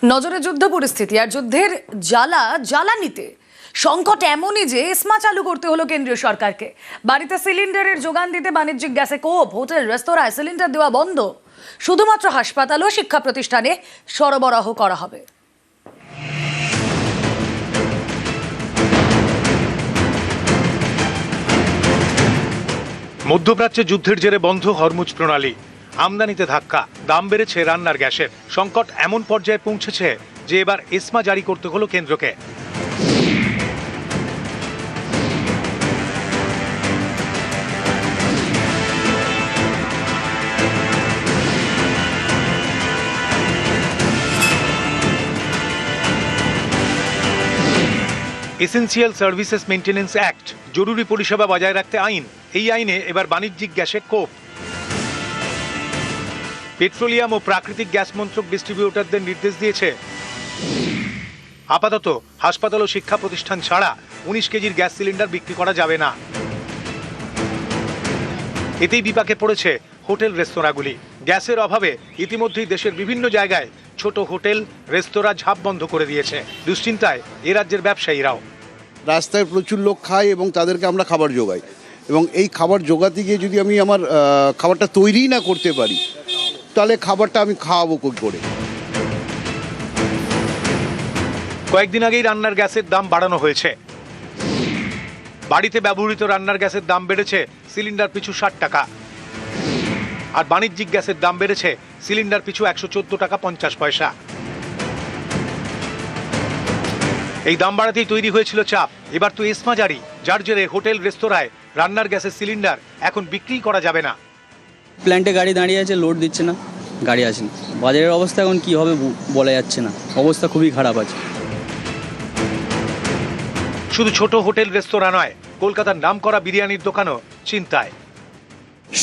নজরে যুদ্ধ পরিস্থিতি আর যুদ্ধের জ্বালানিতে সংকট এমনই যে ইসমা চালু করতে হলো কেন্দ্রীয় সরকারকে। বাড়িতে সিলিন্ডারের যোগান দিতে বাণিজ্যিক গ্যাসে কোপ, হোটেল রেস্তোরাঁয় সিলিন্ডার দেওয়া বন্ধ, শুধুমাত্র হাসপাতাল ও শিক্ষা প্রতিষ্ঠানে সরবরাহ করা হবে। মধ্যপ্রাচ্যে যুদ্ধের জেরে বন্ধ হরমুজ প্রণালী, আমদানিতে ধাক্কা, দাম বেড়েছে রান্নার গ্যাসের। সংকট এমন পর্যায়ে পৌঁছেছে যে এবার ইসমা জারি করতে হলো কেন্দ্রকে। এসেন্সিয়াল সার্ভিসেস মেইনটেনেন্স অ্যাক্ট, জরুরি পরিষেবা বজায় রাখতে আইন, এই আইনে এবার বাণিজ্যিক গ্যাসে কোপ। পেট্রোলিয়াম ও প্রাকৃতিক গ্যাস মন্ত্রক ডিস্ট্রিবিউটরদের নির্দেশ দিয়েছে আপাতত হাসপাতাল ও শিক্ষা প্রতিষ্ঠান ছাড়া 19 কেজির গ্যাস সিলিন্ডার বিক্রি করা যাবে না। এতেই বিপাকে পড়েছে হোটেল রেস্তোরাঁগুলি। গ্যাসের অভাবে ইতিমধ্যেই দেশের বিভিন্ন জায়গায় ছোট হোটেল রেস্তোরাঁ ঝাঁপ বন্ধ করে দিয়েছে। দুশ্চিন্তায় এ রাজ্যের ব্যবসায়ীরাও। রাস্তায় প্রচুর লোক খায় এবং তাদেরকে আমরা খাবার যোগাই, এবং এই খাবার জোগাতে গিয়ে যদি আমি আমার খাবারটা তৈরি না করতে পারি, তাহলে খাবারটা আমি খাওয়াবো কী করে? কয়েকদিন আগেই রান্নার গ্যাসের দাম বাড়ানো হয়েছে। বাড়িতে ব্যবহৃত রান্নার গ্যাসের দাম বেড়েছে সিলিন্ডার পিছু 60 টাকা, আর বাণিজ্যিক গ্যাসের দাম বেড়েছে সিলিন্ডার পিছু 114 টাকা 50 পয়সা। এই দাম বাড়াতেই তৈরি হয়েছিল চাপ। এবার তো ইসমা জারি, যার জেরে হোটেল রেস্তোরাঁয় রান্নার গ্যাসের সিলিন্ডার এখন বিক্রি করা যাবে না। প্ল্যান্টে গাড়ি দাঁড়িয়ে আছে, লোড দিচ্ছে না, গাড়ি আসেনি। বাজারের অবস্থা এখন কি হবে বলা যাচ্ছে না, অবস্থা খুবই খারাপ আছে। শুধু ছোট হোটেল রেস্তোরাঁ নয়, কলকাতার নামকরা বিরিয়ানির দোকানও চিন্তায়।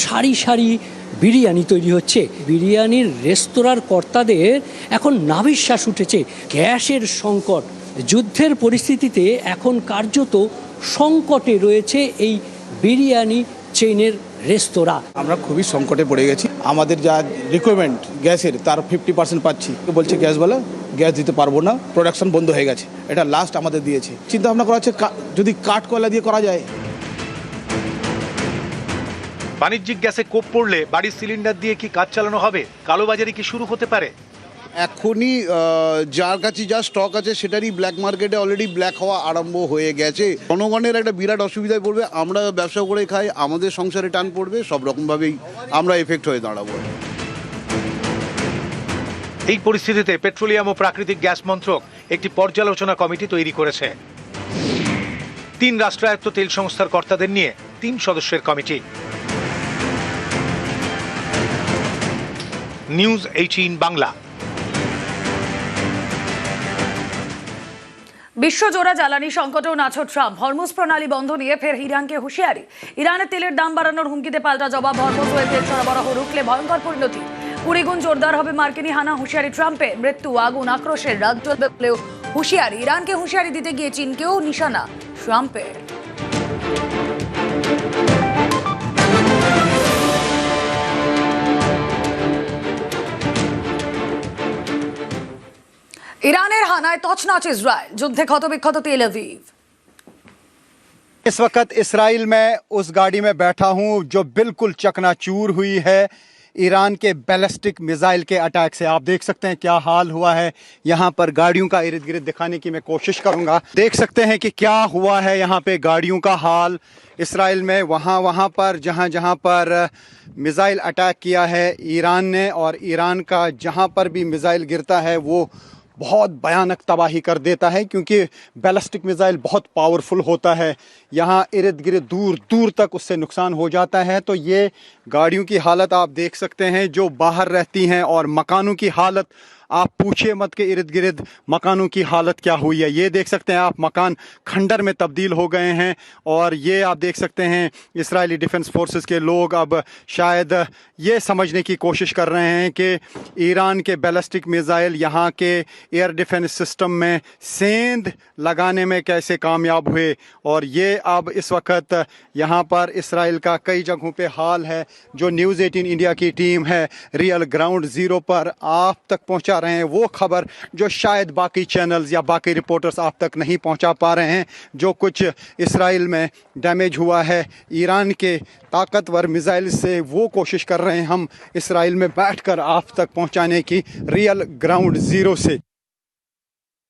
সারি সারি বিরিয়ানি তৈরি হচ্ছে। বিরিয়ানির রেস্তোরাঁর কর্তাদের এখন নাভিশ্বাস উঠেছে। গ্যাসের সংকট, যুদ্ধের পরিস্থিতিতে এখন কার্যত সংকটে রয়েছে এই বিরিয়ানি চেইনের রেস্তোরাঁ। আমরা খুবই সংকটে পড়ে গেছি। আমাদের যা রিকোয়ারমেন্ট গ্যাসের, তার 50% পাচ্ছি। বলছে গ্যাসওয়ালা গ্যাস দিতে পারবো না, প্রোডাকশন বন্ধ হয়ে গেছে। এটা লাস্ট আমাদের দিয়েছে। চিন্তা ভাবনা করা হচ্ছে যদি কাঠ কয়লা দিয়ে করা যায়। বাণিজ্যিক গ্যাসে কোপ পড়লে বাড়ির সিলিন্ডার দিয়ে কি কাজ চালানো হবে? কালোবাজারি কি শুরু হতে পারে? এখনই যার কাছে যা স্টক আছে সেটারই ব্ল্যাক মার্কেটে অলরেডি ব্ল্যাক হওয়া আরম্ভ হয়ে গেছে। জনগণের একটা বিরাট অসুবিধায় পড়বে। আমরা ব্যবসা করে খাই, আমাদের সংসারে টান পড়বে, সব রকমভাবেই আমরা এফেক্ট হয়ে দাঁড়াবো। এই পরিস্থিতিতে পেট্রোলিয়াম ও প্রাকৃতিক গ্যাস মন্ত্রক একটি পর্যালোচনা কমিটি তৈরি করেছে। 3 রাষ্ট্রায়ত্ত তেল সংস্থার কর্তাদের নিয়ে 3 সদস্যের কমিটি। নিউজ 18 বাংলা। বিশ্বজোড়া জ্বালানি সংকটেও নাছোড় ট্রাম্প। হরমুজ প্রণালী বন্ধ নিয়ে ফের ইরানকে হুঁশিয়ারি। ইরানের তেলের দাম বাড়ানোর হুমকিতে পাল্টা জবাব। হরমুজ হয়ে তেল সরবরাহ রুখলে ভয়ঙ্কর পরিণতি। 20 গুণ জোরদার হবে মার্কিনী হানা। হুঁশিয়ারি ট্রাম্পের। মৃত্যু, আগুন, আক্রোশের রাত চলবে বলেও হুঁশিয়ারি। ইরানকে হুঁশিয়ারি দিতে গিয়ে চীনকেও নিশানা ট্রাম্পের। ইরানের হানায় তছনছ ইসরায়েল, যুদ্ধে ক্ষতবিক্ষত তেল अवीव। इस वक्त इसराइल में उस गाड़ी में बैठा हूं जो बिल्कुल चकनाचूर हुई है ईरान के बैलिस्टिक मिसाइल के अटैक से। आप देख सकते हैं क्या हाल हुआ है। यहाँ पर गाड़ियों का इर्द गिर्द दिखाने की मैं कोशिश करूँगा। देख सकते हैं कि क्या हुआ है यहाँ पे गाड़ियों का हाल इसराइल में। वहाँ पर जहाँ पर मिसाइल अटैक किया है ईरान ने, और ईरान का जहाँ पर भी मिसाइल गिरता है वो बहुत भयानक तबाही कर देता है, क्योंकि बैलिस्टिक मिसाइल बहुत पावरफुल होता है। यहाँ इर्द गिर्द दूर दूर तक उससे नुकसान हो जाता है। तो ये गाड़ियों की हालत आप देख सकते हैं जो बाहर रहती हैं, और मकानों की हालत आप पूछिए मत के इर्द गिर्द मकानों की हालत क्या हुई है। ये देख सकते हैं आप, मकान खंडर में तब्दील हो गए हैं। और ये आप देख सकते हैं इजरायली डिफेंस फोर्सेस के लोग अब शायद ये समझने की कोशिश कर रहे हैं कि ईरान के बैलिस्टिक मिसाइल यहाँ के एयर डिफेंस सिस्टम में सेंध लगाने में कैसे कामयाब हुए। और ये अब इस वक्त यहाँ पर इसराइल का कई जगहों पे हाल है जो न्यूज़ 18 इंडिया की टीम है रियल ग्राउंड ज़ीरो पर आप तक पहुंचा रहे हैं वो खबर जो शायद बाकी चैनल्स या बाकी रिपोर्टर्स आप तक नहीं पहुंचा पा रहे हैं। जो कुछ इसराइल में डैमेज हुआ है ईरान के ताकतवर मिसाइल से, वो कोशिश कर रहे हैं हम इसराइल में बैठकर आप तक पहुंचाने की रियल ग्राउंड ज़ीरो से।